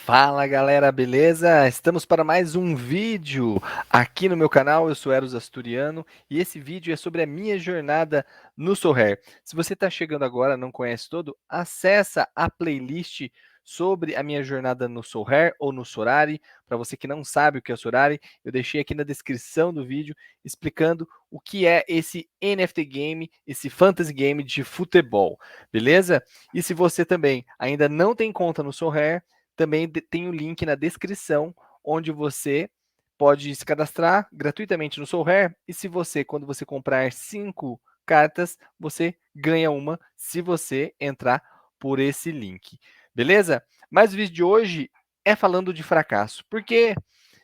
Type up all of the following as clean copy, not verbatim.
Fala galera, beleza? Estamos para mais um vídeo aqui no meu canal. Eu sou Eros Asturiano e esse vídeo é sobre a minha jornada no Sorare. Se você está chegando agora, não conhece todo, acessa a playlist sobre a minha jornada no Sorare ou no Sorari. Para você que não sabe o que é Sorari, eu deixei aqui na descrição do vídeo explicando o que é esse NFT game, esse fantasy game de futebol, beleza? E se você também ainda não tem conta no Sorare, também tem o link na descrição, onde você pode se cadastrar gratuitamente no Sorare. E se você, quando você comprar 5 cartas, você ganha uma se você entrar por esse link. Beleza? Mas o vídeo de hoje é falando de fracasso. Porque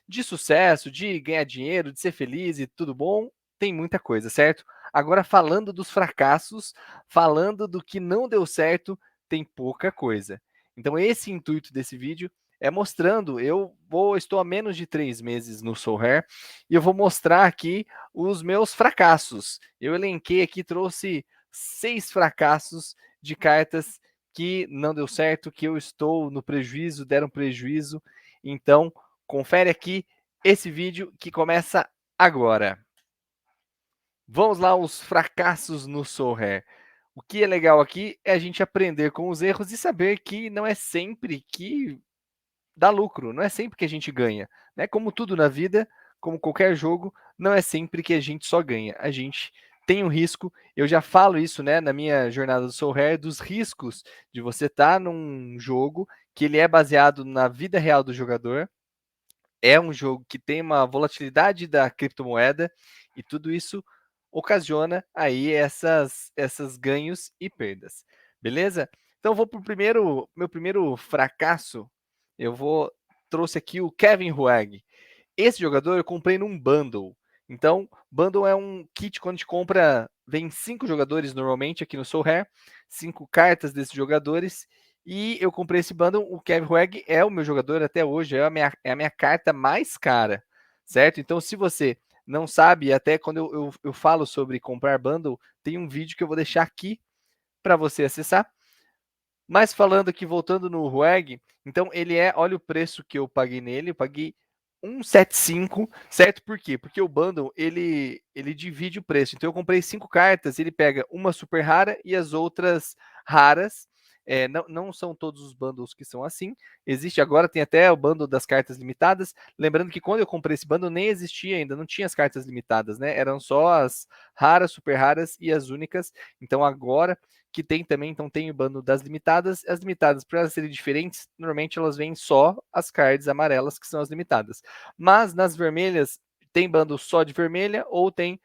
de sucesso, de ganhar dinheiro, de ser feliz e tudo bom, tem muita coisa, certo? Agora, falando dos fracassos, falando do que não deu certo, tem pouca coisa. Então, esse intuito desse vídeo é mostrando, estou há menos de 3 meses no Sorare e eu vou mostrar aqui os meus fracassos. Eu elenquei aqui, trouxe 6 fracassos de cartas que não deu certo, que eu estou no prejuízo, deram prejuízo. Então, confere aqui esse vídeo que começa agora. Vamos lá, os fracassos no Sorare. O que é legal aqui é a gente aprender com os erros e saber que não é sempre que dá lucro, não é sempre que a gente ganha, né? Como tudo na vida, como qualquer jogo, não é sempre que a gente só ganha. A gente tem um risco, eu já falo isso, né, na minha jornada do Sorare, dos riscos de você estar num jogo que ele é baseado na vida real do jogador, é um jogo que tem uma volatilidade da criptomoeda e tudo isso ocasiona aí essas ganhos e perdas, beleza? Então vou para o meu primeiro fracasso, trouxe aqui o Kevin Huang. Esse jogador eu comprei num bundle. Então, bundle é um kit quando a gente compra, vem 5 jogadores normalmente aqui no Sorare, 5 cartas desses jogadores, e eu comprei esse bundle. O Kevin Hueg é o meu jogador até hoje, é a minha carta mais cara, certo? Então, se você não sabe, até quando eu falo sobre comprar bundle, tem um vídeo que eu vou deixar aqui para você acessar. Mas falando aqui, voltando no Hueg, então ele olha o preço que eu paguei nele, eu paguei 175, certo? Por quê? Porque o bundle, ele divide o preço. Então eu comprei 5 cartas, ele pega uma super rara e as outras raras. Não são todos os bundles que são assim. Existe agora, tem até o bundle das cartas limitadas. Lembrando que quando eu comprei esse bundle nem existia ainda, não tinha as cartas limitadas, né? Eram só as raras, super raras e as únicas. Então agora que tem também, então tem o bundle das limitadas. As limitadas, para elas serem diferentes, normalmente elas vêm só as cards amarelas, que são as limitadas. Mas nas vermelhas, tem bundle só de vermelha ou tem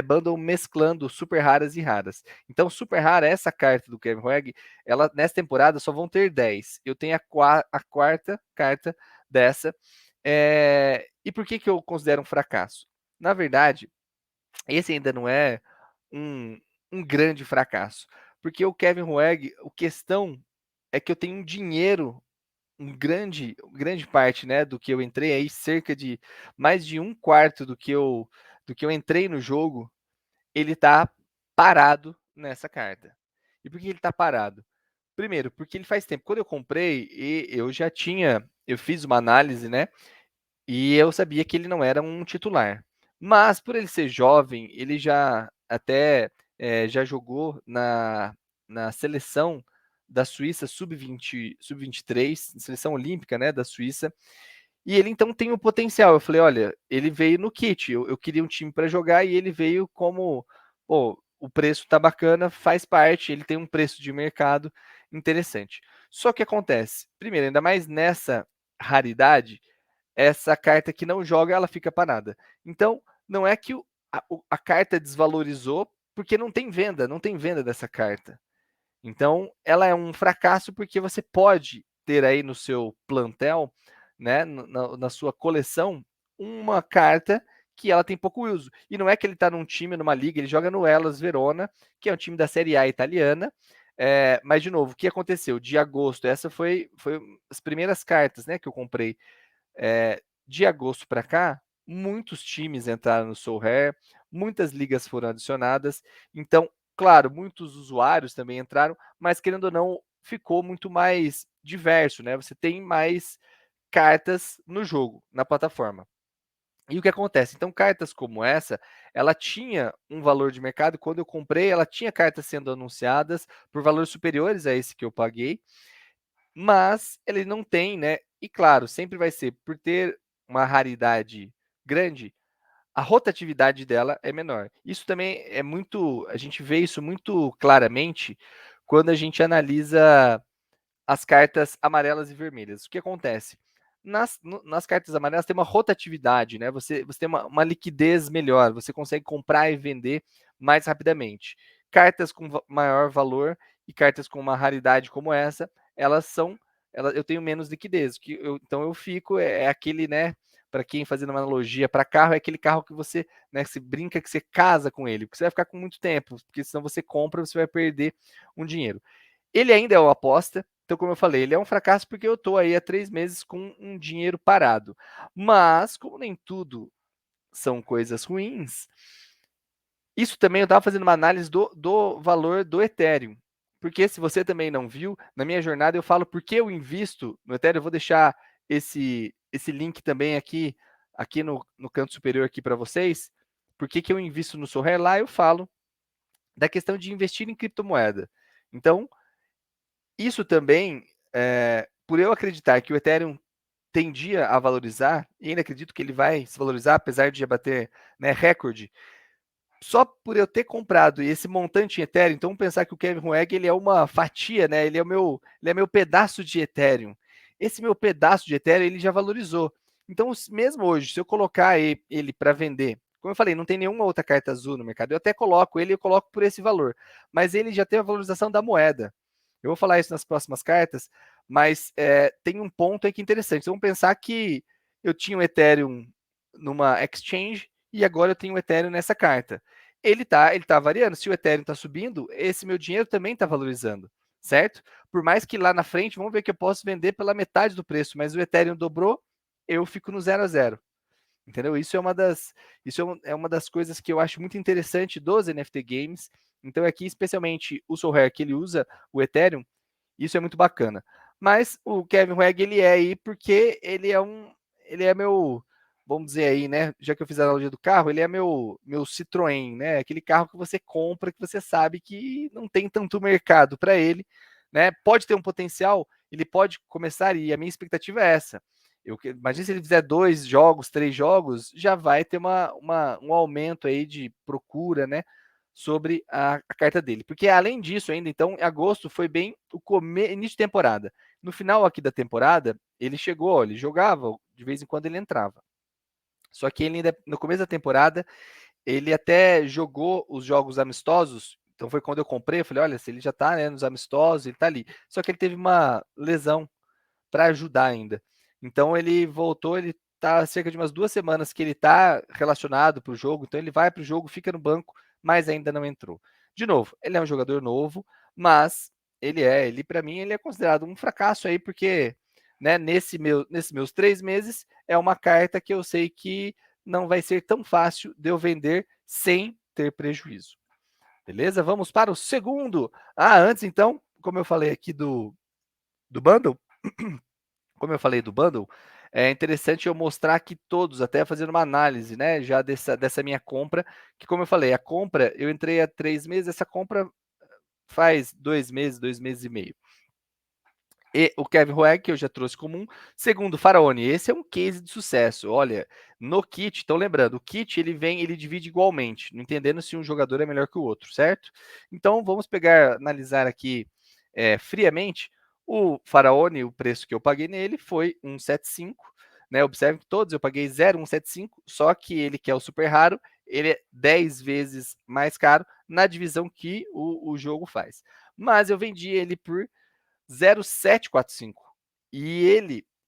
bundle mesclando super raras e raras. Então, super rara, essa carta do Kevin Hueg, ela nessa temporada só vão ter 10. Eu tenho a quarta carta dessa. E por que eu considero um fracasso? Na verdade, esse ainda não é um, um grande fracasso. Porque o Kevin Hueg, a questão é que eu tenho um dinheiro, grande parte, né, do que eu entrei aí, cerca de mais de um quarto do que eu entrei no jogo, ele tá parado nessa carta. E por que ele tá parado? Primeiro, porque ele faz tempo. Quando eu comprei, eu fiz uma análise, né? E eu sabia que ele não era um titular. Mas por ele ser jovem, ele já até já jogou na seleção da Suíça sub-23, seleção olímpica, né, da Suíça. E ele então tem o potencial. Eu falei, olha, ele veio no kit. Eu queria um time para jogar e ele veio como, pô, o preço tá bacana, faz parte. Ele tem um preço de mercado interessante. Só que acontece, primeiro, ainda mais nessa raridade, essa carta que não joga, ela fica parada. Então, não é que a carta desvalorizou, porque não tem venda, não tem venda dessa carta. Então, ela é um fracasso porque você pode ter aí no seu plantel, né, na sua coleção, uma carta que ela tem pouco uso. E não é que ele está num time, numa liga, ele joga no Hellas Verona, que é um time da Série A italiana. Mas, de novo, o que aconteceu? De agosto, essa foi as primeiras cartas, né, que eu comprei. De agosto para cá, muitos times entraram no Sorare, muitas ligas foram adicionadas. Então, claro, muitos usuários também entraram, mas querendo ou não, ficou muito mais diverso, né? Você tem mais cartas no jogo, na plataforma. E o que acontece? Então, cartas como essa, ela tinha um valor de mercado. Quando eu comprei, ela tinha cartas sendo anunciadas por valores superiores a esse que eu paguei, mas ele não tem, né? E claro, sempre vai ser, por ter uma raridade grande, a rotatividade dela é menor. Isso também é muito, a gente vê isso muito claramente quando a gente analisa as cartas amarelas e vermelhas. O que acontece? Nas cartas amarelas tem uma rotatividade, né? Você tem uma liquidez melhor, você consegue comprar e vender mais rapidamente. Cartas com maior valor e cartas com uma raridade como essa, elas são. Eu tenho menos liquidez. Então eu fico, é aquele, né? Para quem fazendo uma analogia para carro, é aquele carro que você, né, se brinca que você casa com ele, porque você vai ficar com muito tempo, porque senão você compra, você vai perder um dinheiro. Ele ainda é uma aposta, então, como eu falei, ele é um fracasso porque eu estou aí há 3 meses com um dinheiro parado. Mas, como nem tudo são coisas ruins, isso também eu estava fazendo uma análise do valor do Ethereum. Porque se você também não viu, na minha jornada eu falo por que eu invisto no Ethereum. Eu vou deixar esse link também aqui no canto superior aqui para vocês. Por que eu invisto no Sorare? Lá eu falo da questão de investir em criptomoeda. Então, isso também, por eu acreditar que o Ethereum tendia a valorizar, e ainda acredito que ele vai se valorizar, apesar de já bater, né, recorde, só por eu ter comprado esse montante em Ethereum, então vamos pensar que o Kevin Hoeg, ele é uma fatia, né? Ele é meu pedaço de Ethereum. Esse meu pedaço de Ethereum, ele já valorizou. Então, mesmo hoje, se eu colocar ele para vender, como eu falei, não tem nenhuma outra carta azul no mercado, eu até coloco ele, eu coloco por esse valor, mas ele já tem a valorização da moeda. Eu vou falar isso nas próximas cartas, mas tem um ponto aí que é interessante. Então, vamos pensar que eu tinha o Ethereum numa exchange e agora eu tenho o Ethereum nessa carta. Ele tá variando. Se o Ethereum está subindo, esse meu dinheiro também está valorizando, certo? Por mais que lá na frente, vamos ver que eu posso vender pela metade do preço, mas o Ethereum dobrou, eu fico no 0 a 0. Entendeu? Isso é uma das coisas que eu acho muito interessante dos NFT games. Então aqui, especialmente o Sorare, que ele usa o Ethereum, isso é muito bacana. Mas o Kevin Wegg, ele é aí porque ele é meu, vamos dizer aí, né? Já que eu fiz a analogia do carro, ele é meu Citroën, né? Aquele carro que você compra, que você sabe que não tem tanto mercado para ele, né? Pode ter um potencial, ele pode começar, e a minha expectativa é essa. Imagina se ele fizer 2 jogos, 3 jogos, já vai ter um aumento aí de procura, né? Sobre a carta dele. Porque além disso, ainda, então, em agosto foi bem início de temporada. No final aqui da temporada, ele chegou, ele jogava, de vez em quando ele entrava. Só que ele ainda, no começo da temporada, ele até jogou os jogos amistosos. Então foi quando eu comprei, eu falei, olha, se ele já tá, né, nos amistosos, ele tá ali. Só que ele teve uma lesão para ajudar ainda. Então ele voltou, ele tá cerca de umas 2 semanas que ele tá relacionado para o jogo, então ele vai para o jogo, fica no banco, mas ainda não entrou. De novo, ele é um jogador novo, mas ele para mim, ele é considerado um fracasso aí, porque, né, nesses meus 3 meses, é uma carta que eu sei que não vai ser tão fácil de eu vender sem ter prejuízo. Beleza? Vamos para o segundo. Antes então, como eu falei aqui do bundle, como eu falei do bundle, é interessante eu mostrar aqui todos, até fazendo uma análise, né, já dessa minha compra, que como eu falei, a compra, eu entrei há 3 meses, essa compra faz 2 meses, 2 meses e meio. E o Kevin Hoeg, que eu já trouxe como um. Segundo, Faraone, esse é um case de sucesso. Olha, no kit, então lembrando, o kit ele divide igualmente, não entendendo se um jogador é melhor que o outro, certo? Então vamos analisar aqui friamente. O Faraone, o preço que eu paguei nele foi 175, né? Observe que todos eu paguei 0,175, só que ele que é o super raro, ele é 10 vezes mais caro na divisão que o jogo faz. Mas eu vendi ele por 0,745.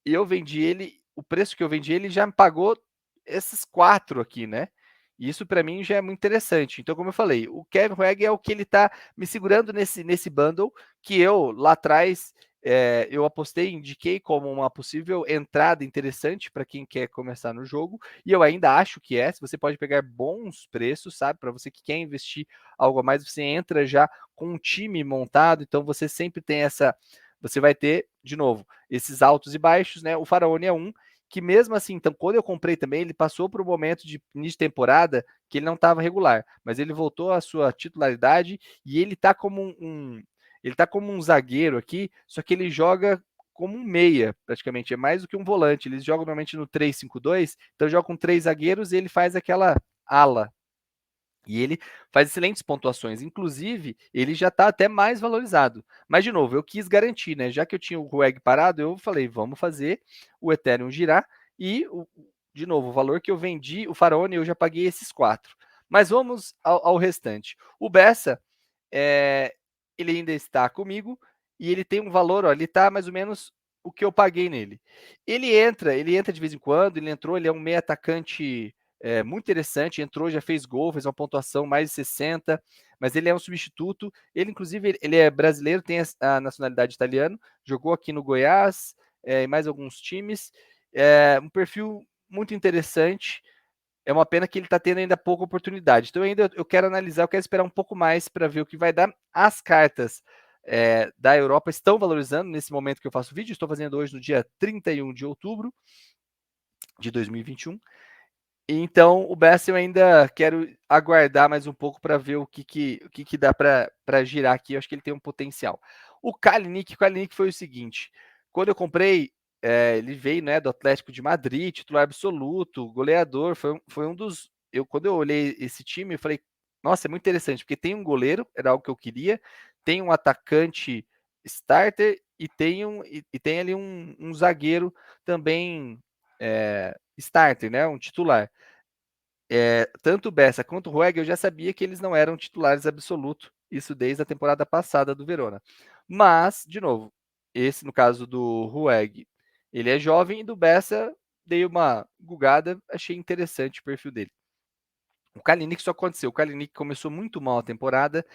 Eu vendi ele, o preço que eu vendi ele já me pagou esses 4 aqui, né? Isso para mim já é muito interessante. Então, como eu falei, o Kevin Hoeg é o que ele está me segurando nesse bundle que eu lá atrás eu apostei, indiquei como uma possível entrada interessante para quem quer começar no jogo, e eu ainda acho que é. Se você pode pegar bons preços, sabe? Para você que quer investir algo a mais, você entra já com um time montado, então você sempre tem essa você vai ter, de novo, esses altos e baixos, né? O Faraone é um, que mesmo assim, então, quando eu comprei também, ele passou por um momento de início de temporada que ele não estava regular, mas ele voltou à sua titularidade e ele tá como ele tá como um zagueiro aqui, só que ele joga como um meia, praticamente, é mais do que um volante. Eles jogam normalmente no 3-5-2, então joga com 3 zagueiros e ele faz aquela ala. E ele faz excelentes pontuações. Inclusive, ele já está até mais valorizado. Mas, de novo, eu quis garantir, né? Já que eu tinha o RUEG parado, eu falei, vamos fazer o Ethereum girar. E, de novo, o valor que eu vendi, o Faraone, eu já paguei esses 4. Mas vamos ao restante. O Bessa, ele ainda está comigo e ele tem um valor, ó, ele está mais ou menos o que eu paguei nele. Ele entra de vez em quando, ele é um meio atacante muito interessante, entrou, já fez gol, fez uma pontuação mais de 60, mas ele é um substituto. Ele, inclusive, ele é brasileiro, tem a nacionalidade italiana, jogou aqui no Goiás e mais alguns times. Um perfil muito interessante. É uma pena que ele está tendo ainda pouca oportunidade. Então, eu quero analisar, eu quero esperar um pouco mais para ver o que vai dar. As cartas da Europa estão valorizando nesse momento que eu faço o vídeo. Estou fazendo hoje no dia 31 de outubro de 2021. Então, o Bessa eu ainda quero aguardar mais um pouco para ver o que dá para girar aqui. Eu acho que ele tem um potencial. O Kalinic foi o seguinte: quando eu comprei, ele veio, né, do Atlético de Madrid, titular absoluto, goleador. Foi um dos. Quando eu olhei esse time, eu falei: nossa, é muito interessante, porque tem um goleiro, era algo que eu queria, tem um atacante starter e tem ali um zagueiro também starter, né, um titular. Tanto o Bessa quanto o Rueg, eu já sabia que eles não eram titulares absolutos, isso desde a temporada passada do Verona. Mas, de novo, esse no caso do Rueg, ele é jovem e do Bessa dei uma gugada, achei interessante o perfil dele. O Kalinic só aconteceu, o Kalinic começou muito mal a temporada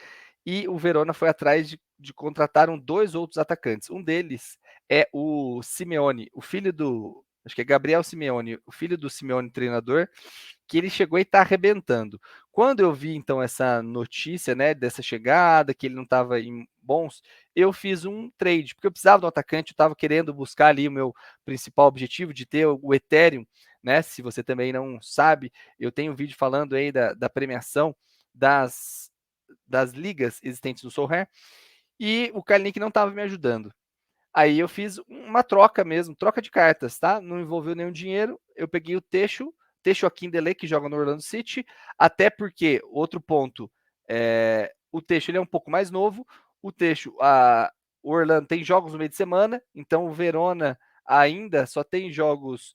e o Verona foi atrás de contratar dois outros atacantes. Um deles é o Simeone, o filho do, acho que é Gabriel Simeone, o filho do Simeone, treinador, que ele chegou e está arrebentando. Quando eu vi, então, essa notícia, né, dessa chegada, que ele não estava em bons, eu fiz um trade, porque eu precisava de um atacante, eu estava querendo buscar ali o meu principal objetivo de ter o Ethereum, né, se você também não sabe, eu tenho um vídeo falando aí da premiação das ligas existentes no Soul Rare, e o Kalinic não estava me ajudando. Aí eu fiz uma troca mesmo, troca de cartas, tá? Não envolveu nenhum dinheiro. Eu peguei o Texo Akindele, que joga no Orlando City, até porque, outro ponto, o Texo ele é um pouco mais novo, o Texo, o Orlando tem jogos no meio de semana, então o Verona ainda só tem jogos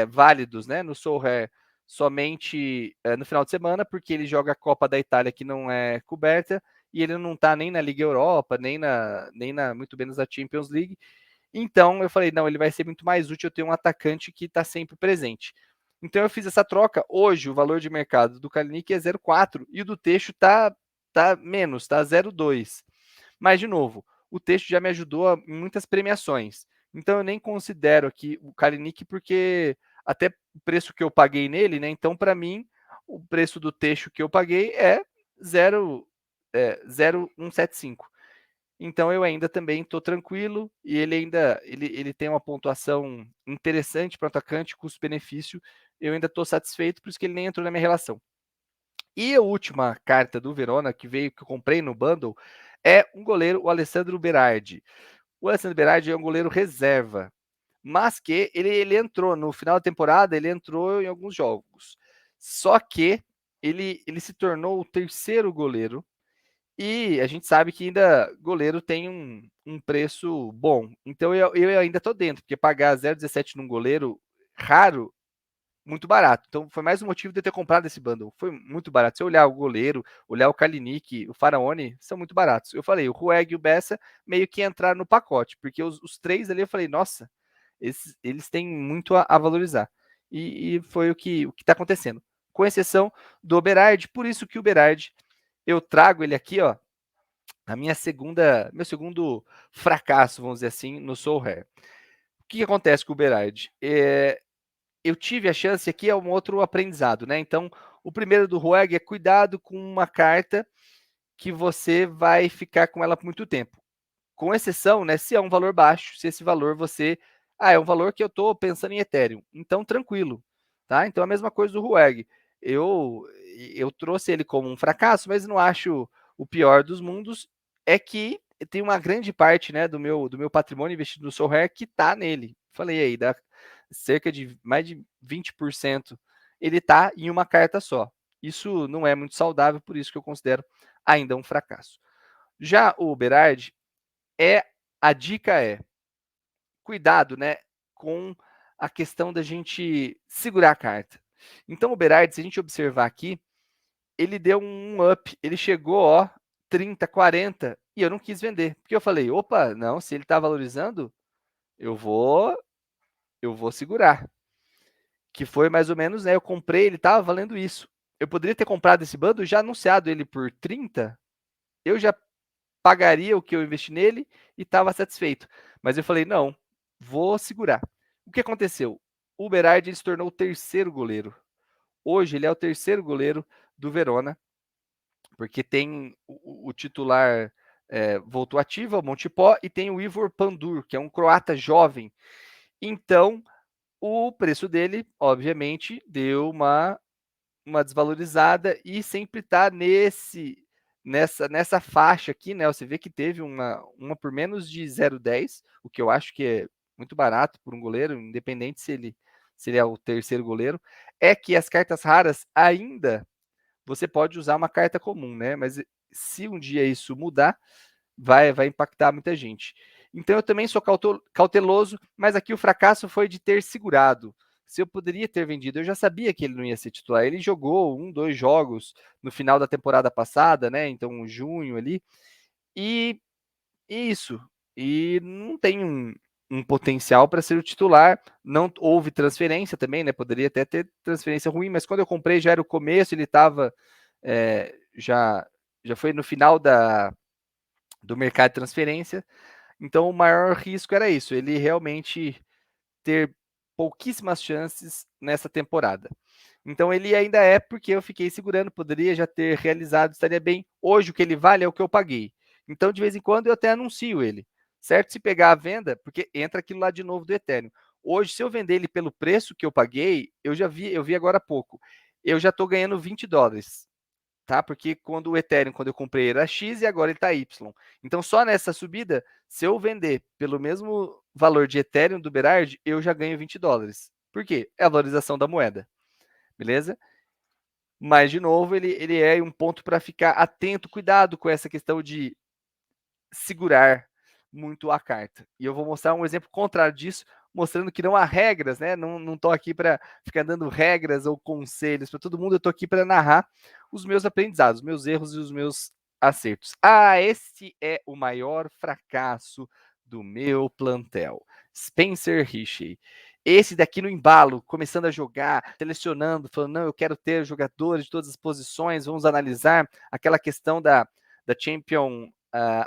válidos, né, no Soul Rare, somente no final de semana, porque ele joga a Copa da Itália, que não é coberta, e ele não está nem na Liga Europa, nem na muito menos na Champions League. Então eu falei, não, ele vai ser muito mais útil eu ter um atacante que está sempre presente. Então eu fiz essa troca. Hoje o valor de mercado do Kalinic é 0,4 e o do Texo tá menos, tá 0,2. Mas de novo, o Texo já me ajudou em muitas premiações. Então eu nem considero aqui o Kalinic porque até o preço que eu paguei nele, né? Então para mim o preço do Texo que eu paguei é 0,175. Então eu ainda também estou tranquilo e ele tem uma pontuação interessante para o atacante, custo-benefício. Eu ainda estou satisfeito, por isso que ele nem entrou na minha relação. E a última carta do Verona que veio, que eu comprei no bundle, é um goleiro, o Alessandro Berardi. O Alessandro Berardi é um goleiro reserva, mas que ele entrou no final da temporada, ele entrou em alguns jogos. Só que ele se tornou o terceiro goleiro e a gente sabe que ainda goleiro tem um preço bom. Então eu ainda estou dentro, porque pagar 0,17 num goleiro raro, muito barato. Então foi mais um motivo de eu ter comprado esse bundle. Foi muito barato. Se eu olhar o goleiro, olhar o Kalinic, o Faraone, são muito baratos. Eu falei, o Rueg e o Bessa meio que entraram no pacote, porque os três ali eu falei, nossa, eles têm muito a valorizar. E foi o que está acontecendo. Com exceção do Berardi, por isso que o Berardi, eu trago ele aqui, ó, meu segundo fracasso, vamos dizer assim, no Soul Rare. O que acontece com o Berardi? Eu tive a chance aqui, é um outro aprendizado, né? Então, o primeiro do Roeg é cuidado com uma carta que você vai ficar com ela por muito tempo. com exceção, né, se é um valor baixo, se esse valor você... é um valor que eu estou pensando em Ethereum, então tranquilo, tá? Então a mesma coisa do Rueg. Eu, eu trouxe ele como um fracasso, mas não acho o pior dos mundos, é que tem uma grande parte, né, do meu patrimônio investido no Solr que está nele. Falei aí, dá cerca de mais de 20%, ele está em uma carta só. Isso não é muito saudável, por isso que eu considero ainda um fracasso. Já o Berardi, a dica é cuidado, né, com a questão da gente segurar a carta. Então o Berardi, se a gente observar aqui, ele deu um up, ele chegou, ó, 30, 40, e eu não quis vender, porque eu falei, opa, não, se ele está valorizando, eu vou segurar. Que foi mais ou menos, né, eu comprei, ele estava valendo isso. Eu poderia ter comprado esse bando, já anunciado ele por 30, eu já pagaria o que eu investi nele e estava satisfeito. Mas eu falei, não, vou segurar. O que aconteceu? O Berardi ele se tornou o terceiro goleiro. Hoje ele é o terceiro goleiro do Verona, porque tem o titular voltou ativo, o Montipó, e tem o Ivor Pandur, que é um croata jovem. Então, o preço dele, obviamente, deu uma desvalorizada e sempre está nessa faixa aqui, né? Você vê que teve uma por menos de 0,10, o que eu acho que é muito barato por um goleiro, independente se ele é o terceiro goleiro. É que as cartas raras ainda você pode usar uma carta comum, né? Mas se um dia isso mudar, vai impactar muita gente. Então eu também sou cauteloso, mas aqui o fracasso foi de ter segurado. Se eu poderia ter vendido, eu já sabia que ele não ia ser titular. Ele jogou 2 jogos no final da temporada passada, né? Então, junho ali. E isso. E não tem um potencial para ser o titular. Não houve transferência também, né? Poderia até ter transferência ruim, mas quando eu comprei já era o começo, ele estava já foi no final do mercado de transferência. Então, o maior risco era isso, ele realmente ter pouquíssimas chances nessa temporada. Então, ele ainda é porque eu fiquei segurando, poderia já ter realizado, estaria bem. Hoje, o que ele vale é o que eu paguei. Então, de vez em quando, eu até anuncio ele, certo? Se pegar a venda, porque entra aquilo lá de novo do Ethereum. Hoje, se eu vender ele pelo preço que eu paguei, eu vi agora há pouco, eu já estou ganhando $20. Tá? Porque quando o Ethereum, quando eu comprei, era X e agora ele está Y. Então, só nessa subida, se eu vender pelo mesmo valor de Ethereum do Berardi, eu já ganho $20. Por quê? É a valorização da moeda, beleza? Mas, de novo, ele é um ponto para ficar atento, cuidado com essa questão de segurar muito a carta. E eu vou mostrar um exemplo contrário disso, mostrando que não há regras, né? Não estou aqui para ficar dando regras ou conselhos para todo mundo, eu estou aqui para narrar os meus aprendizados, os meus erros e os meus acertos. Esse é o maior fracasso do meu plantel. Spencer Richey. Esse daqui no embalo, começando a jogar, selecionando, falando, não, eu quero ter jogadores de todas as posições, vamos analisar aquela questão da Champion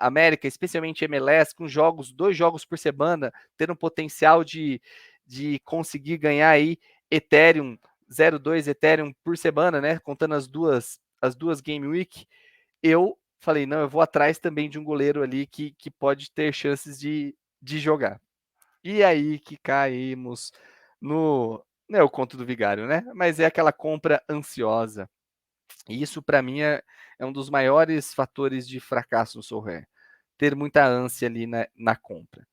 América, especialmente MLS, com 2 jogos por semana, tendo um potencial de conseguir ganhar aí Ethereum, 0,2 Ethereum por semana, né? Contando as duas Game Week, eu falei, não, eu vou atrás também de um goleiro ali que pode ter chances de jogar. E aí que caímos no... Não é o conto do vigário, né? Mas é aquela compra ansiosa. E isso, para mim, é um dos maiores fatores de fracasso no Solr. Ter muita ânsia ali na compra.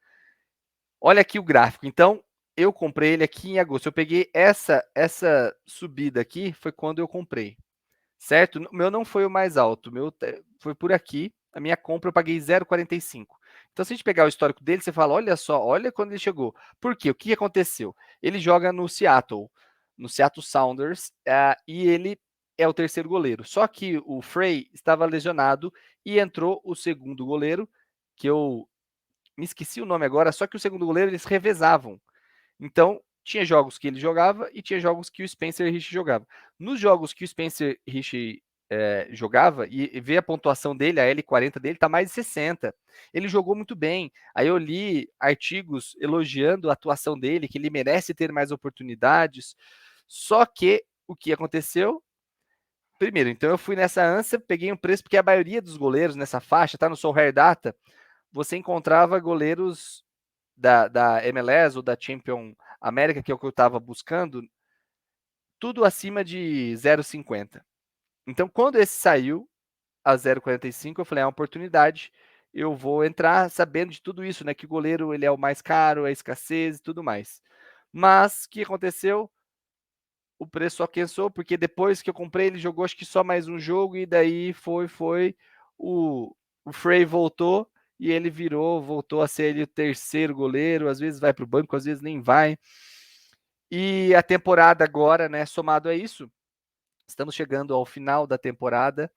Olha aqui o gráfico. Então, eu comprei ele aqui em agosto. Eu peguei essa subida aqui, foi quando eu comprei. Certo? O meu não foi o mais alto. O meu foi por aqui. A minha compra eu paguei 0,45. Então, se a gente pegar o histórico dele, você fala, olha só, olha quando ele chegou. Por quê? O que aconteceu? Ele joga no Seattle Sounders, e ele é o terceiro goleiro. Só que o Frey estava lesionado e entrou o segundo goleiro, que eu me esqueci o nome agora, só que o segundo goleiro eles revezavam. Então, tinha jogos que ele jogava e tinha jogos que o Spencer Richey jogava. Nos jogos que o Spencer Richey jogava, e vê a pontuação dele, a L40 dele, tá mais de 60. Ele jogou muito bem. Aí eu li artigos elogiando a atuação dele, que ele merece ter mais oportunidades. Só que o que aconteceu? Primeiro, então eu fui nessa ânsia, peguei um preço, porque a maioria dos goleiros nessa faixa, tá no Solr Data, você encontrava goleiros da MLS ou da Champion América, que é o que eu estava buscando, tudo acima de 0,50. Então, quando esse saiu a 0,45, eu falei, é uma oportunidade, eu vou entrar sabendo de tudo isso, né? Que o goleiro ele é o mais caro, a escassez e tudo mais. Mas o que aconteceu? O preço só aqueceu, porque depois que eu comprei, ele jogou acho que só mais um jogo, e daí foi. O Frey voltou e ele voltou a ser ele o terceiro goleiro, às vezes vai para o banco, às vezes nem vai. E a temporada agora, né, somado a isso, estamos chegando ao final da temporada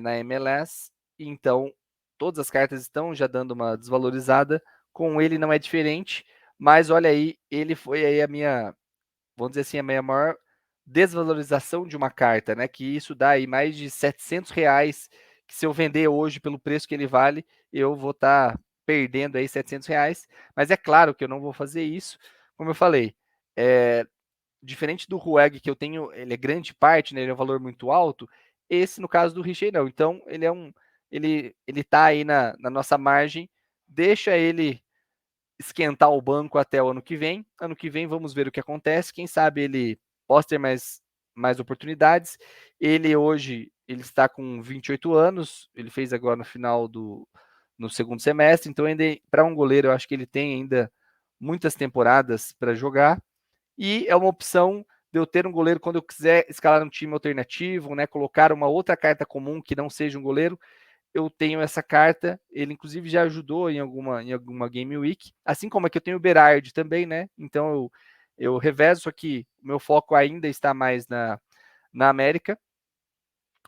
na MLS, então todas as cartas estão já dando uma desvalorizada, com ele não é diferente, mas olha aí, ele foi aí a minha, vamos dizer assim, a minha maior desvalorização de uma carta, né? Que isso dá aí mais de R$ 700, que se eu vender hoje pelo preço que ele vale, eu vou estar perdendo aí R$ 700. Mas é claro que eu não vou fazer isso, como eu falei. Diferente do Rueg, que eu tenho, ele é grande parte, né? Ele é um valor muito alto. Esse, no caso do Richey, não. Então, ele é um. Ele tá aí na nossa margem. Deixa ele esquentar o banco até o ano que vem. Ano que vem vamos ver o que acontece. Quem sabe ele possa ter mais oportunidades. Ele hoje ele está com 28 anos. Ele fez agora no final no segundo semestre. Então, ainda para um goleiro, eu acho que ele tem ainda muitas temporadas para jogar. E é uma opção de eu ter um goleiro quando eu quiser escalar um time alternativo, né? Colocar uma outra carta comum que não seja um goleiro, eu tenho essa carta. Ele, inclusive, já ajudou em alguma Game Week. Assim como é que eu tenho o Berardi também, né? Então eu revezo, só que o meu foco ainda está mais na América.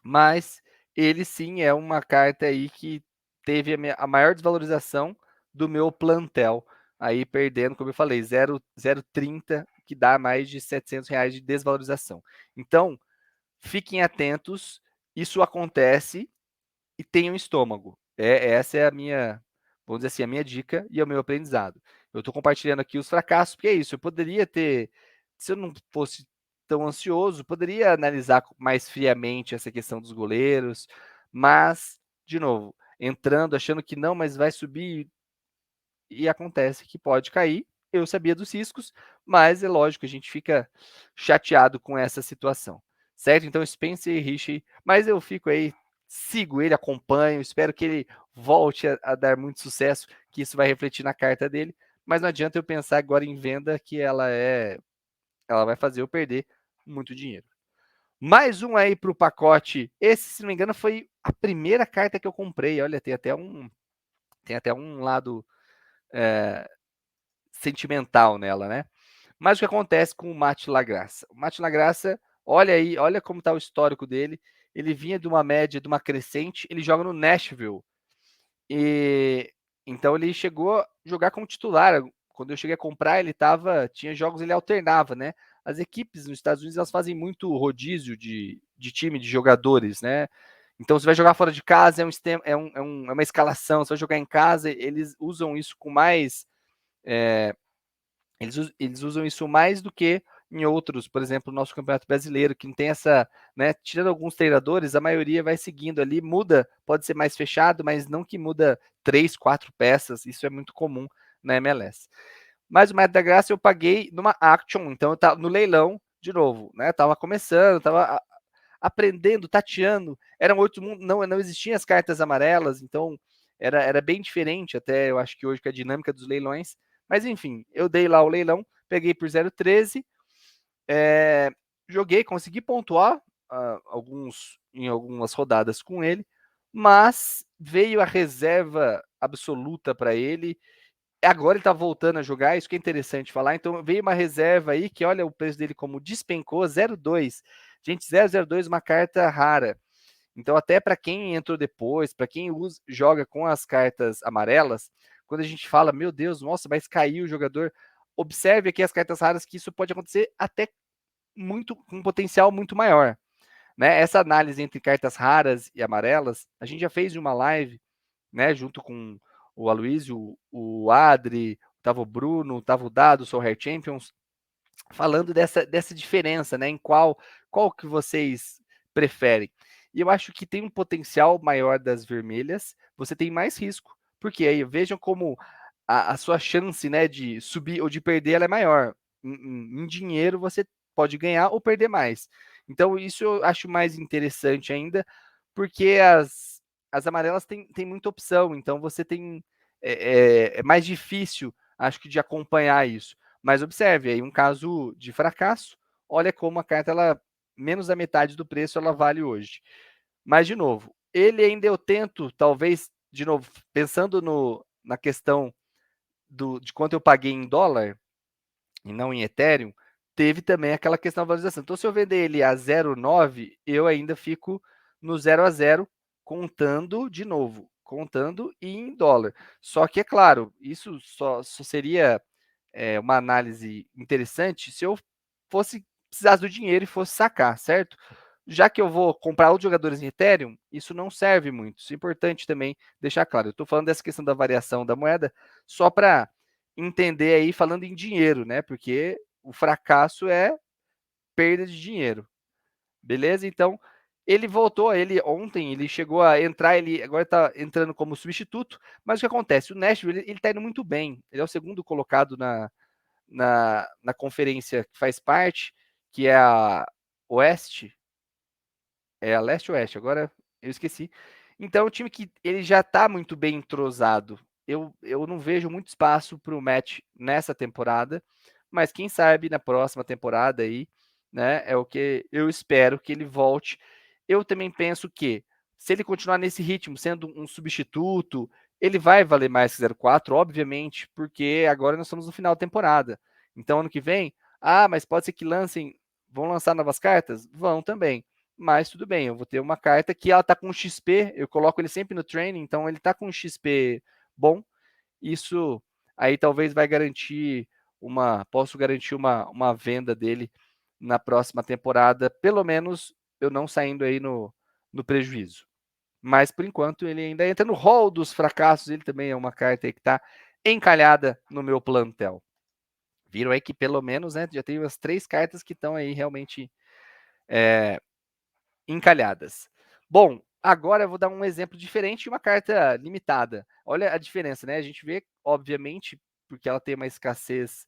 Mas ele sim é uma carta aí que teve a maior desvalorização do meu plantel. Aí perdendo, como eu falei, 0,30, que dá mais de R$ 700 de desvalorização. Então, fiquem atentos, isso acontece e tenham estômago. Essa é a minha, vamos dizer assim, a minha dica e o meu aprendizado. Eu estou compartilhando aqui os fracassos, porque é isso. Eu poderia ter, se eu não fosse tão ansioso, poderia analisar mais friamente essa questão dos goleiros, mas, de novo, entrando, achando que não, mas vai subir, e acontece que pode cair. Eu sabia dos riscos, mas é lógico, a gente fica chateado com essa situação, certo? Então, Spencer e Richie, mas eu fico aí, sigo ele, acompanho, espero que ele volte a dar muito sucesso, que isso vai refletir na carta dele, mas não adianta eu pensar agora em venda que ela vai fazer eu perder muito dinheiro. Mais um aí para o pacote. Esse, se não me engano, foi a primeira carta que eu comprei. Olha, tem até um lado sentimental nela, né? Mas o que acontece com o Mate Lagraça? O Mate Lagraça, olha aí, olha como está o histórico dele. Ele vinha de uma média, de uma crescente. Ele joga no Nashville. E então ele chegou a jogar como titular. Quando eu cheguei a comprar, tinha jogos, ele alternava, né? As equipes nos Estados Unidos elas fazem muito rodízio de time, de jogadores, né? Então você vai jogar fora de casa, é uma escalação. Você vai jogar em casa, eles usam isso com mais. É, eles usam isso mais do que em outros, por exemplo, o nosso Campeonato Brasileiro, que não tem essa, né? Tirando alguns treinadores, a maioria vai seguindo ali, muda, pode ser mais fechado, mas não que muda 3, 4 peças, isso é muito comum na MLS. Mas o Metro da Graça eu paguei numa Action, então eu tava no leilão, de novo, né? Eu tava começando, tava aprendendo, tateando, eram outro mundo, não existiam as cartas amarelas, então era bem diferente, até eu acho que hoje com a dinâmica dos leilões. Mas enfim, eu dei lá o leilão, peguei por 0,13, joguei, consegui pontuar em algumas rodadas com ele, mas veio a reserva absoluta para ele. Agora ele está voltando a jogar, isso que é interessante falar. Então veio uma reserva aí que olha o preço dele como despencou, 0,2. Gente, 0,02 uma carta rara. Então, até para quem entrou depois, para quem joga com as cartas amarelas, quando a gente fala, meu Deus, nossa, mas caiu o jogador, observe aqui as cartas raras, que isso pode acontecer até muito com um potencial muito maior. Né? Essa análise entre cartas raras e amarelas, a gente já fez uma live, né, junto com o Aloysio, o Adri, tava o Bruno, tava o Dado, o Soul Hair Champions, falando dessa diferença, né? Em qual que vocês preferem. E eu acho que tem um potencial maior das vermelhas, você tem mais risco, Porque aí vejam como a sua chance, né, de subir ou de perder ela é maior. Em dinheiro você pode ganhar ou perder mais. Então isso eu acho mais interessante ainda, porque as amarelas têm muita opção, então você tem é mais difícil, acho que, de acompanhar isso. Mas observe aí um caso de fracasso, olha como a carta ela menos da metade do preço ela vale hoje. Mas de novo, ele ainda eu tento, talvez, de novo, pensando na questão de quanto eu paguei em dólar e não em Ethereum, teve também aquela questão da valorização. Então, se eu vender ele a 0,9, eu ainda fico no 0 a 0, contando de novo, contando em dólar. Só que, é claro, isso só seria uma análise interessante se eu fosse precisasse do dinheiro e fosse sacar, certo? Já que eu vou comprar outros jogadores em Ethereum, isso não serve muito. Isso é importante também deixar claro. Eu estou falando dessa questão da variação da moeda só para entender aí, falando em dinheiro, né? Porque o fracasso é perda de dinheiro. Beleza? Então, ele voltou, ele ontem, ele chegou a entrar, ele agora está entrando como substituto, mas o que acontece? O Nashville, ele está indo muito bem. Ele é o segundo colocado na conferência que faz parte, que é a Oeste, é a Leste-Oeste, agora eu esqueci. Então, é um time que ele já está muito bem entrosado. Eu não vejo muito espaço para o Matt nessa temporada, mas quem sabe na próxima temporada aí, né? É o que eu espero que ele volte. Eu também penso que se ele continuar nesse ritmo, sendo um substituto, ele vai valer mais que 0,4, obviamente, porque agora nós estamos no final da temporada. Então, ano que vem, mas pode ser que vão lançar novas cartas? Vão também. Mas tudo bem, eu vou ter uma carta que ela tá com XP, eu coloco ele sempre no training, então ele tá com XP bom. Isso aí talvez vai garantir posso garantir uma venda dele na próxima temporada, pelo menos eu não saindo aí no prejuízo. Mas por enquanto ele ainda entra no hall dos fracassos, ele também é uma carta aí que tá encalhada no meu plantel. Viram aí que pelo menos, né, já tem umas 3 cartas que estão aí realmente encalhadas. Bom, agora eu vou dar um exemplo diferente de uma carta limitada. Olha a diferença, né? A gente vê, obviamente, porque ela tem uma escassez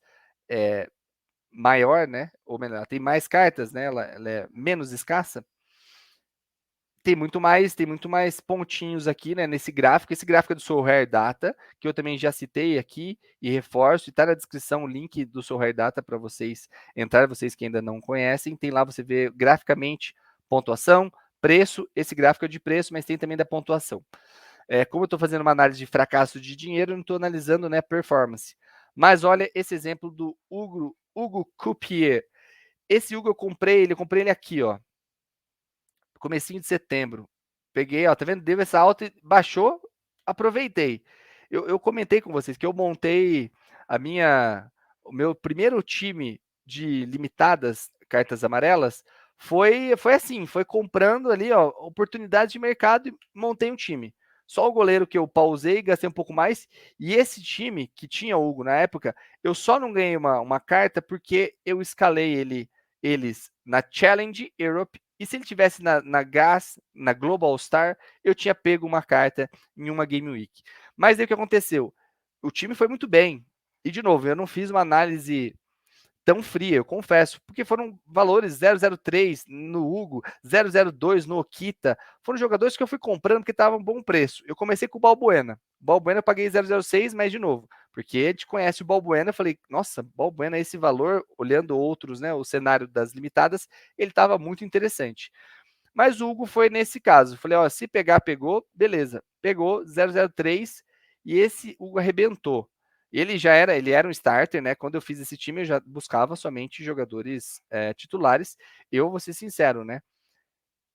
maior, né? Ou melhor, ela tem mais cartas, né? Ela é menos escassa. Tem muito mais pontinhos aqui, né, nesse gráfico. Esse gráfico é do Soul Rare Data, que eu também já citei aqui e reforço, e está na descrição o link do Soul Rare Data para vocês entrar, vocês que ainda não conhecem. Tem lá, você vê graficamente pontuação, preço. Esse gráfico é de preço, mas tem também da pontuação. Como eu estou fazendo uma análise de fracasso de dinheiro, eu não estou analisando, né, performance. Mas olha esse exemplo do Hugo Coupier. Esse Hugo eu comprei ele aqui, ó, comecinho de setembro. Peguei, ó, tá vendo? Deu essa alta e baixou, aproveitei. Eu comentei com vocês que eu montei o meu primeiro time de limitadas cartas amarelas foi assim, foi comprando ali, ó, oportunidades de mercado e montei um time. Só o goleiro que eu pausei, gastei um pouco mais. E esse time, que tinha o Hugo na época, eu só não ganhei uma carta porque eu escalei eles na Challenge Europe. E se ele tivesse na GAS, na Global Star, eu tinha pego uma carta em uma Game Week. Mas aí o que aconteceu? O time foi muito bem. E, de novo, eu não fiz uma análise tão fria, eu confesso, porque foram valores 0,03 no Hugo, 0,02 no Okita. Foram jogadores que eu fui comprando porque estavam um bom preço. Eu comecei com o Balbuena. O Balbuena eu paguei 0,06, mas de novo, porque a gente conhece o Balbuena, eu falei, nossa, Balbuena, esse valor, olhando outros, né, o cenário das limitadas, ele estava muito interessante. Mas o Hugo foi nesse caso. Falei, ó, se pegar, pegou, beleza. Pegou 0,03 e esse Hugo arrebentou. Ele era um starter, né? Quando eu fiz esse time, eu já buscava somente jogadores titulares. Eu vou ser sincero, né?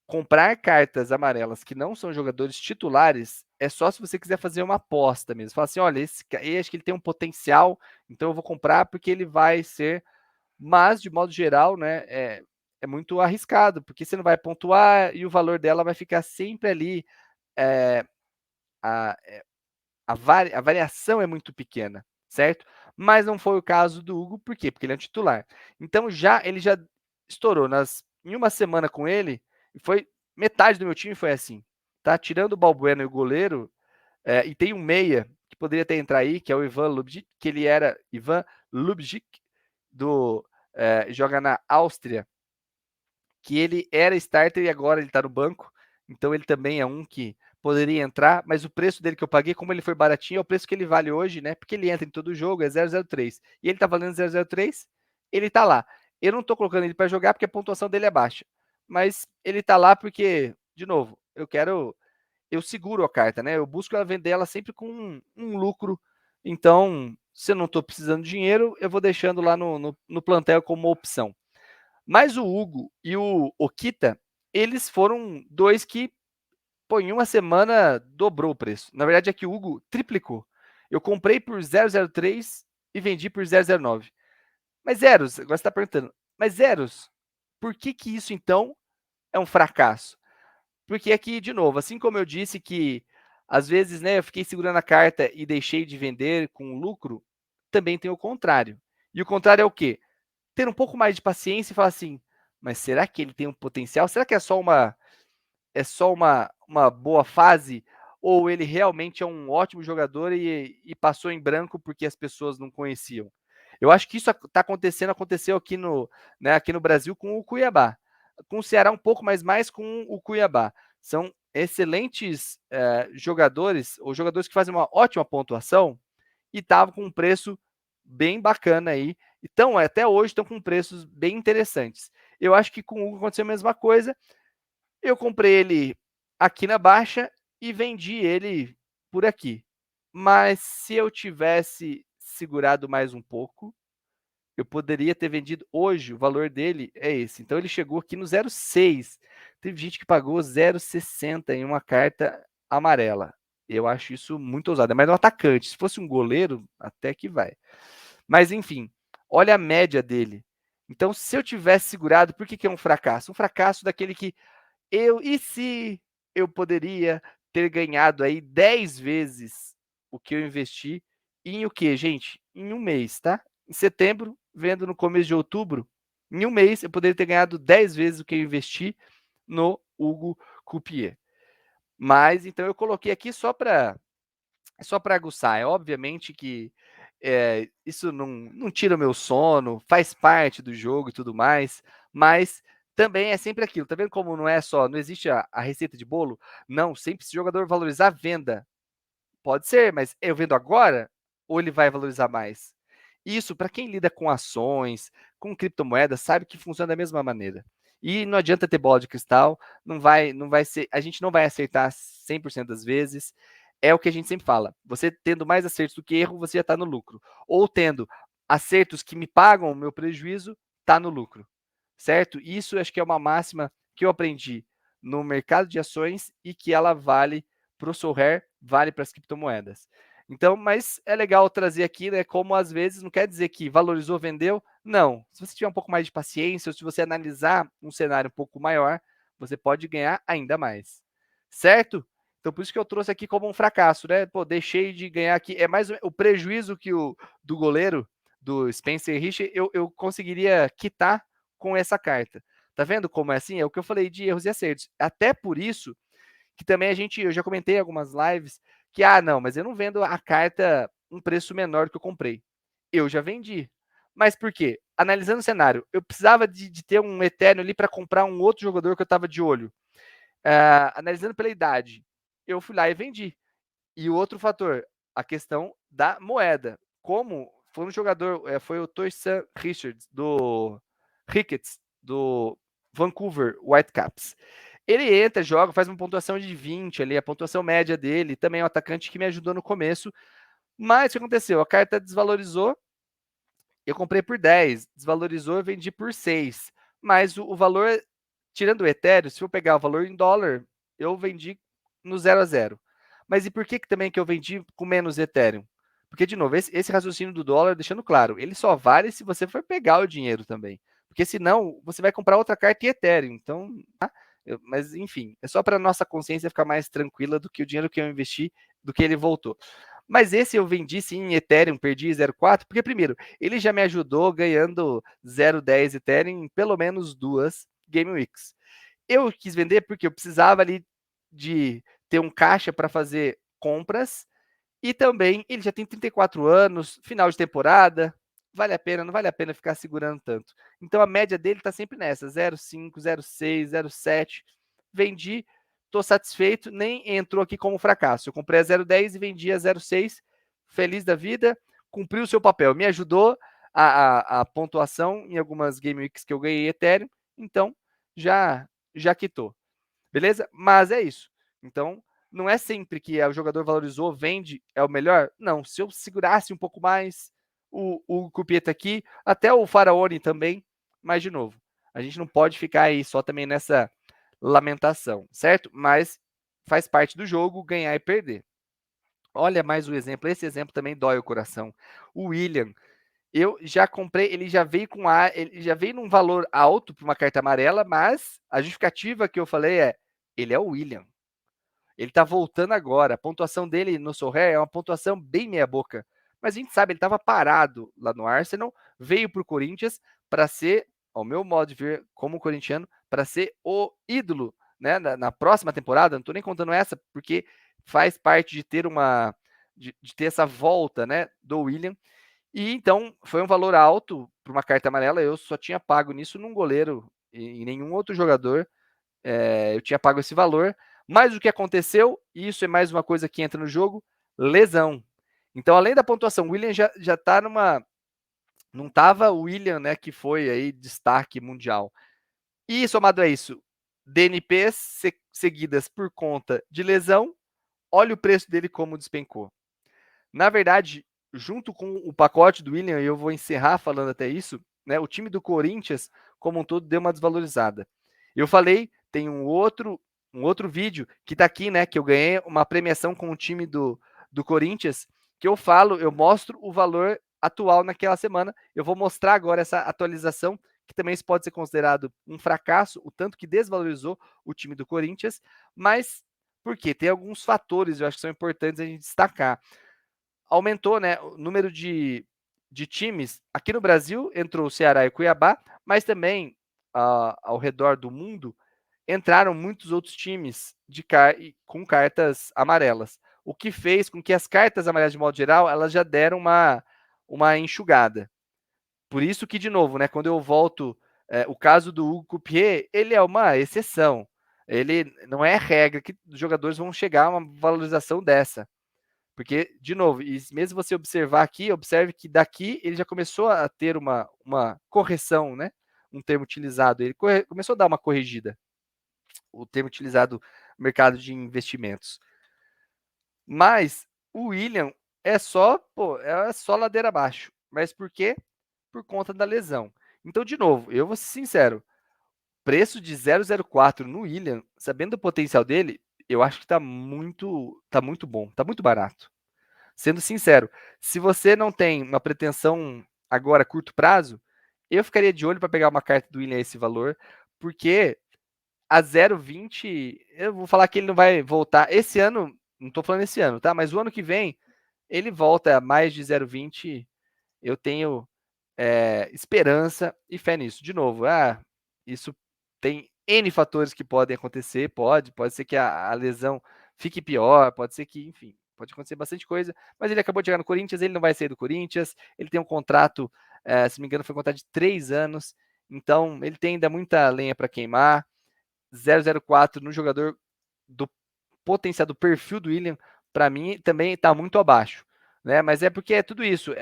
Comprar cartas amarelas que não são jogadores titulares é só se você quiser fazer uma aposta mesmo. Fala assim, olha, esse aí acho que ele tem um potencial, então eu vou comprar porque ele vai ser, mas de modo geral, né, é muito arriscado, porque você não vai pontuar e o valor dela vai ficar sempre ali, é, a, a variação é muito pequena, certo? Mas não foi o caso do Hugo, por quê? Porque ele é um titular. Então ele já estourou em uma semana com ele, e foi metade do meu time foi assim, tá? Tirando o Balbuena e o goleiro, E tem um meia que poderia até entrar aí, que é o Ivan Lubjic, que ele era Ivan Lubjic, joga na Áustria, que ele era starter e agora ele está no banco, então ele também é um que poderia entrar, mas o preço dele que eu paguei, como ele foi baratinho, é o preço que ele vale hoje, né? Porque ele entra em todo jogo, é 0,03. E ele tá valendo 0,03, ele tá lá. Eu não tô colocando ele para jogar porque a pontuação dele é baixa, mas ele tá lá porque, de novo, eu seguro a carta, né? Eu busco ela vender ela sempre com um lucro. Então, se eu não estou precisando de dinheiro, eu vou deixando lá no plantel como opção. Mas o Hugo e o Okita, eles foram dois que, pô, em uma semana dobrou o preço. Na verdade é que o Hugo triplicou. Eu comprei por 0,03 e vendi por 0,09. Mas Zeros, agora você está perguntando, mas Zeros, por que que isso então é um fracasso? Porque aqui, de novo, assim como eu disse que às vezes, né, eu fiquei segurando a carta e deixei de vender com lucro, também tem o contrário. E o contrário é o quê? Ter um pouco mais de paciência e falar assim, mas será que ele tem um potencial? Será que é só uma boa fase? Ou ele realmente é um ótimo jogador e passou em branco porque as pessoas não conheciam? Eu acho que isso está acontecendo, aconteceu aqui no Brasil com o Cuiabá. Com o Ceará um pouco, mas mais com o Cuiabá. São excelentes jogadores, ou jogadores que fazem uma ótima pontuação e estavam com um preço bem bacana aí. Então, até hoje estão com preços bem interessantes. Eu acho que com o Hugo aconteceu a mesma coisa. Eu comprei ele aqui na baixa e vendi ele por aqui. Mas se eu tivesse segurado mais um pouco, eu poderia ter vendido hoje, o valor dele é esse. Então ele chegou aqui no 0,6. Teve gente que pagou 0,60 em uma carta amarela. Eu acho isso muito ousado. É mais um atacante. Se fosse um goleiro, até que vai. Mas enfim, olha a média dele. Então, se eu tivesse segurado, por que, que é um fracasso? Um fracasso daquele que e se eu poderia ter ganhado aí 10 vezes o que eu investi em o que, gente? Em um mês, tá? Em setembro, vendo no começo de outubro, em um mês eu poderia ter ganhado 10 vezes o que eu investi no Hugo Coupier. Mas então eu coloquei aqui só para aguçar. É obviamente que isso não tira o meu sono, faz parte do jogo e tudo mais, mas também é sempre aquilo. Tá vendo como não existe a receita de bolo? Não, sempre se o jogador valorizar, venda. Pode ser, mas eu vendo agora ou ele vai valorizar mais? Isso, para quem lida com ações, com criptomoedas, sabe que funciona da mesma maneira. E não adianta ter bola de cristal, não vai ser, a gente não vai acertar 100% das vezes. É o que a gente sempre fala. Você tendo mais acertos do que erro, você já está no lucro. Ou tendo acertos que me pagam o meu prejuízo, está no lucro. Certo? Isso acho que é uma máxima que eu aprendi no mercado de ações e que ela vale para o Solher, vale para as criptomoedas. Então, mas é legal trazer aqui, né? Como às vezes não quer dizer que valorizou, vendeu. Não. Se você tiver um pouco mais de paciência, ou se você analisar um cenário um pouco maior, você pode ganhar ainda mais. Certo? Então, por isso que eu trouxe aqui como um fracasso, né? Pô, deixei de ganhar aqui. É mais o prejuízo que o do goleiro, do Spencer Richard, eu conseguiria quitar com essa carta. Tá vendo como é assim? É o que eu falei de erros e acertos. Até por isso que também eu já comentei em algumas lives que, não, mas eu não vendo a carta um preço menor do que eu comprei. Eu já vendi. Mas por quê? Analisando o cenário, eu precisava de ter um Ethereum ali para comprar um outro jogador que eu estava de olho. Analisando pela idade, eu fui lá e vendi. E o outro fator, a questão da moeda. Como foi um jogador, foi o Toysan Richards, do Ricketts, do Vancouver Whitecaps. Ele entra, joga, faz uma pontuação de 20 ali, a pontuação média dele. Também é um atacante que me ajudou no começo. Mas o que aconteceu? A carta desvalorizou, eu comprei por 10, desvalorizou, eu vendi por 6. Mas o valor, tirando o Ethereum, se eu pegar o valor em dólar, eu vendi no 0 a 0. Mas e por que também que eu vendi com menos Ethereum? Porque, de novo, esse raciocínio do dólar, deixando claro, ele só vale se você for pegar o dinheiro também. Porque senão, você vai comprar outra carta em Ethereum. Então, mas enfim, é só para nossa consciência ficar mais tranquila do que o dinheiro que eu investi, do que ele voltou. Mas esse eu vendi sim em Ethereum, perdi 0,4, porque primeiro, ele já me ajudou ganhando 0,10 Ethereum em pelo menos 2 Game Weeks. Eu quis vender porque eu precisava ali de ter um caixa para fazer compras. E também ele já tem 34 anos, final de temporada, vale a pena, não vale a pena ficar segurando tanto. Então a média dele está sempre nessa, 0,5, 0,6, 0,7. Vendi, estou satisfeito, nem entrou aqui como fracasso. Eu comprei a 0,10 e vendi a 0,6, feliz da vida, cumpriu o seu papel, me ajudou a pontuação em algumas Game Weeks que eu ganhei Ethereum, então já quitou. Beleza? Mas é isso. Então, não é sempre que o jogador valorizou, vende, é o melhor. Não, se eu segurasse um pouco mais o Cupieta aqui, até o Faraone também, mas de novo, a gente não pode ficar aí só também nessa lamentação, certo? Mas faz parte do jogo ganhar e perder. Olha mais um exemplo, esse exemplo também dói o coração. O William, eu já comprei, ele já veio ele já veio num valor alto para uma carta amarela, mas a justificativa que eu falei é, ele é o William. Ele tá voltando agora. A pontuação dele no Sorare é uma pontuação bem meia boca. Mas a gente sabe, ele estava parado lá no Arsenal, veio para o Corinthians para ser, ao meu modo de ver, como corintiano, para ser o ídolo, né? Na próxima temporada. Não estou nem contando essa, porque faz parte de ter de ter essa volta, né, do William. E então foi um valor alto para uma carta amarela. Eu só tinha pago nisso num goleiro e nenhum outro jogador. Eu tinha pago esse valor. Mas o que aconteceu, e isso é mais uma coisa que entra no jogo, lesão. Então, além da pontuação, o William já tá numa. Não estava o William, né, que foi aí destaque mundial. E somado a isso, DNPs seguidas por conta de lesão, olha o preço dele como despencou. Na verdade, junto com o pacote do William, e eu vou encerrar falando até isso, né, o time do Corinthians, como um todo, deu uma desvalorizada. Eu falei, tem um outro vídeo que está aqui, né, que eu ganhei uma premiação com o time do Corinthians, que eu falo, eu mostro o valor atual naquela semana. Eu vou mostrar agora essa atualização, que também pode ser considerado um fracasso, o tanto que desvalorizou o time do Corinthians, mas por quê? Tem alguns fatores, eu acho que são importantes a gente destacar. Aumentou, né, o número de times. Aqui no Brasil entrou o Ceará e o Cuiabá, mas também ao redor do mundo entraram muitos outros times com cartas amarelas. O que fez com que as cartas amarelas, de modo geral, elas já deram uma enxugada. Por isso que, de novo, né, quando eu volto, o caso do Hugo Coupier, ele é uma exceção. Ele não é regra que os jogadores vão chegar a uma valorização dessa. Porque, de novo, e mesmo você observar aqui, observe que daqui ele já começou a ter uma correção, né? Um termo utilizado. Ele começou a dar uma corrigida. O termo utilizado no mercado de investimentos. Mas o William é só ladeira abaixo. Mas por quê? Por conta da lesão. Então, de novo, eu vou ser sincero. Preço de 0,04 no William, sabendo o potencial dele, eu acho que tá muito bom, tá muito barato. Sendo sincero, se você não tem uma pretensão agora a curto prazo, eu ficaria de olho para pegar uma carta do William a esse valor, porque a 0,20, eu vou falar que ele não vai voltar. Esse ano, não estou falando esse ano, tá? Mas o ano que vem, ele volta a mais de 0,20. Eu tenho esperança e fé nisso. De novo, isso tem N fatores que podem acontecer, pode ser que a lesão fique pior, pode ser que, enfim, pode acontecer bastante coisa, mas ele acabou de chegar no Corinthians, ele não vai sair do Corinthians, ele tem um contrato, se não me engano, foi um contrato de 3 anos, então ele tem ainda muita lenha para queimar. 0,04 no jogador do potencial do perfil do William, para mim, também está muito abaixo. Né? Mas é porque é tudo isso.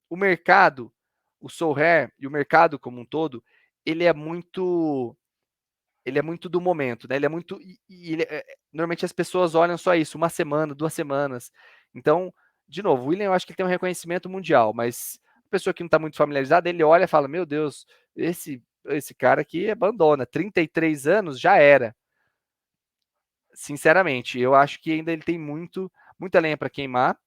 O mercado, o Sorare e o mercado como um todo, ele é muito do momento, né? Ele é muito. Normalmente as pessoas olham só isso, uma semana, 2 semanas. Então, de novo, o William eu acho que ele tem um reconhecimento mundial, mas a pessoa que não está muito familiarizada, ele olha e fala: Meu Deus, esse cara aqui abandona, 33 anos já era. Sinceramente, eu acho que ainda ele tem muita lenha para queimar.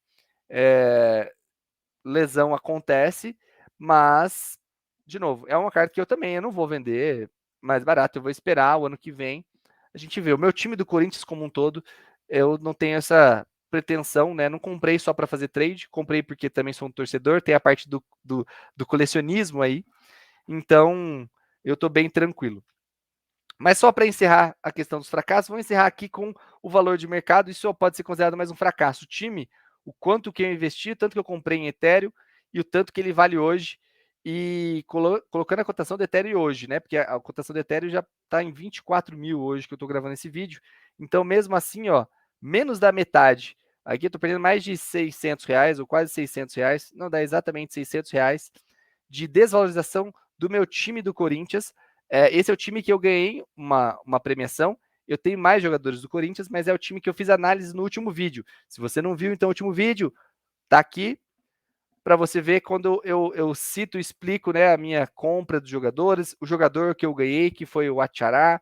Lesão acontece, mas, de novo, é uma carta que eu não vou vender mais barato, eu vou esperar o ano que vem. A gente vê, o meu time do Corinthians como um todo, eu não tenho essa pretensão, né? Não comprei só para fazer trade, comprei porque também sou um torcedor, tem a parte do colecionismo aí, então eu estou bem tranquilo. Mas só para encerrar a questão dos fracassos, vamos encerrar aqui com o valor de mercado. Isso pode ser considerado mais um fracasso. O time, o quanto que eu investi, tanto que eu comprei em Ethereum e o tanto que ele vale hoje. E colocando a cotação do Ethereum hoje, né? Porque a cotação do Ethereum já está em 24 mil hoje que eu estou gravando esse vídeo. Então, mesmo assim, ó, menos da metade. Aqui eu estou perdendo mais de 600 reais, ou quase 600 reais. Não dá exatamente 600 reais de desvalorização do meu time do Corinthians. Esse é o time que eu ganhei uma premiação. Eu tenho mais jogadores do Corinthians, mas é o time que eu fiz análise no último vídeo. Se você não viu, então, o último vídeo tá aqui para você ver quando eu cito e explico, né, a minha compra dos jogadores, o jogador que eu ganhei, que foi o Achará,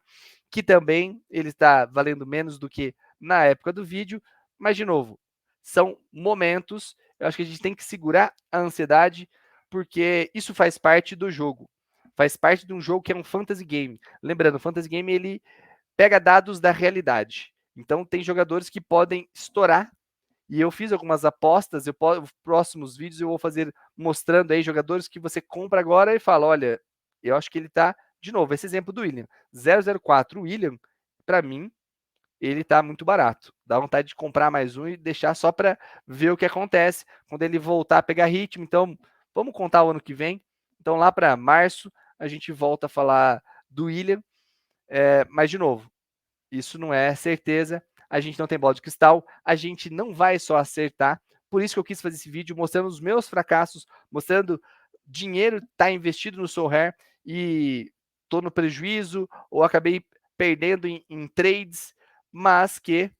que também ele está valendo menos do que na época do vídeo, mas de novo, são momentos, eu acho que a gente tem que segurar a ansiedade, porque isso faz parte do jogo. Faz parte de um jogo que é um fantasy game. Lembrando, o fantasy game ele pega dados da realidade. Então tem jogadores que podem estourar e eu fiz algumas apostas, próximos vídeos eu vou fazer mostrando aí jogadores que você compra agora e fala, olha, eu acho que ele tá, de novo, esse exemplo do William, 004, o William, para mim, ele tá muito barato. Dá vontade de comprar mais um e deixar só para ver o que acontece quando ele voltar a pegar ritmo. Então, vamos contar o ano que vem. Então, lá para março, a gente volta a falar do William. Mas, de novo, isso não é certeza. A gente não tem bola de cristal. A gente não vai só acertar. Por isso que eu quis fazer esse vídeo mostrando os meus fracassos, mostrando dinheiro tá investido no Soul Hair e tô no prejuízo ou acabei perdendo em trades, mas que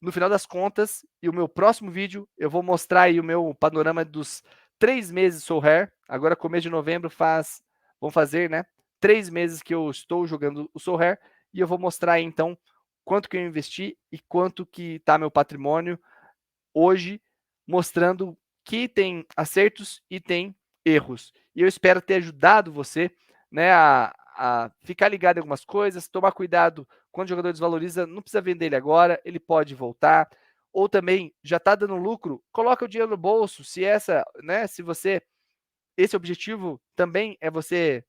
no final das contas, e o meu próximo vídeo, eu vou mostrar aí o meu panorama dos 3 meses Soul Hair. Agora, começo de novembro, vão fazer, né? 3 meses que eu estou jogando o Soul Hair. E eu vou mostrar aí, então, quanto que eu investi e quanto que tá meu patrimônio hoje, mostrando que tem acertos e tem erros. E eu espero ter ajudado você, né, a ficar ligado em algumas coisas, tomar cuidado quando o jogador desvaloriza, não precisa vender ele agora, ele pode voltar. Ou também já está dando lucro, coloca o dinheiro no bolso. Se essa, né, se você esse objetivo também é você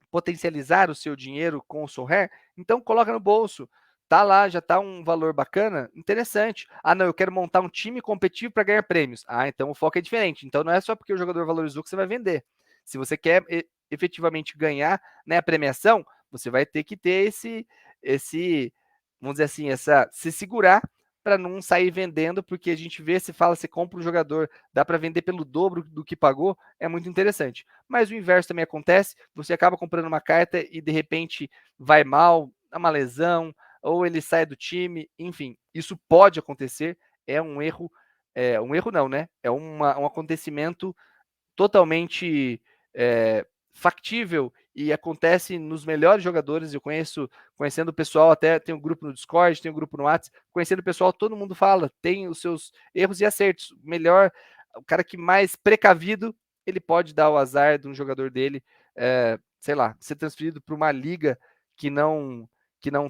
potencializar o seu dinheiro com o Sorare, então coloca no bolso. Tá lá, já tá um valor bacana, interessante. Ah, não, eu quero montar um time competitivo para ganhar prêmios. Ah, então o foco é diferente. Então não é só porque o jogador valorizou que você vai vender. Se você quer efetivamente ganhar, né, a premiação, você vai ter que ter vamos dizer assim, se segurar para não sair vendendo, porque a gente vê, se fala, você compra um jogador, dá para vender pelo dobro do que pagou, é muito interessante. Mas o inverso também acontece, você acaba comprando uma carta e de repente vai mal, dá uma lesão, ou ele sai do time, enfim, isso pode acontecer, é um erro não, né? É um acontecimento totalmente factível e acontece nos melhores jogadores. Eu conhecendo o pessoal, até tem um grupo no Discord, tem um grupo no WhatsApp, conhecendo o pessoal, todo mundo fala, tem os seus erros e acertos. Melhor, o cara que mais precavido, ele pode dar o azar de um jogador dele, sei lá, ser transferido para uma liga que não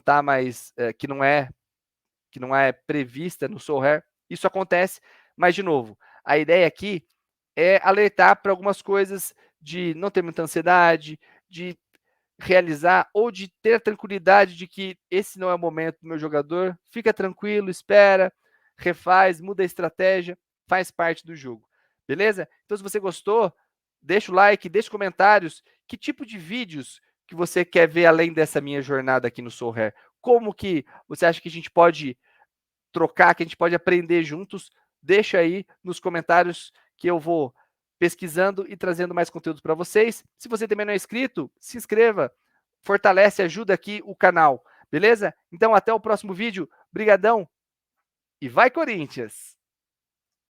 tá mais, que não é prevista no Soul Hair. Isso acontece, mas de novo, a ideia aqui é alertar para algumas coisas de não ter muita ansiedade, de realizar ou de ter a tranquilidade de que esse não é o momento do meu jogador. Fica tranquilo, espera, refaz, muda a estratégia, faz parte do jogo. Beleza? Então, se você gostou, deixa o like, deixa comentários. Que tipo de vídeos que você quer ver além dessa minha jornada aqui no Soul Hair? Como que você acha que a gente pode trocar, que a gente pode aprender juntos? Deixa aí nos comentários que eu vou pesquisando e trazendo mais conteúdo para vocês. Se você também não é inscrito, se inscreva, fortalece, ajuda aqui o canal, beleza? Então até o próximo vídeo, brigadão e vai Corinthians!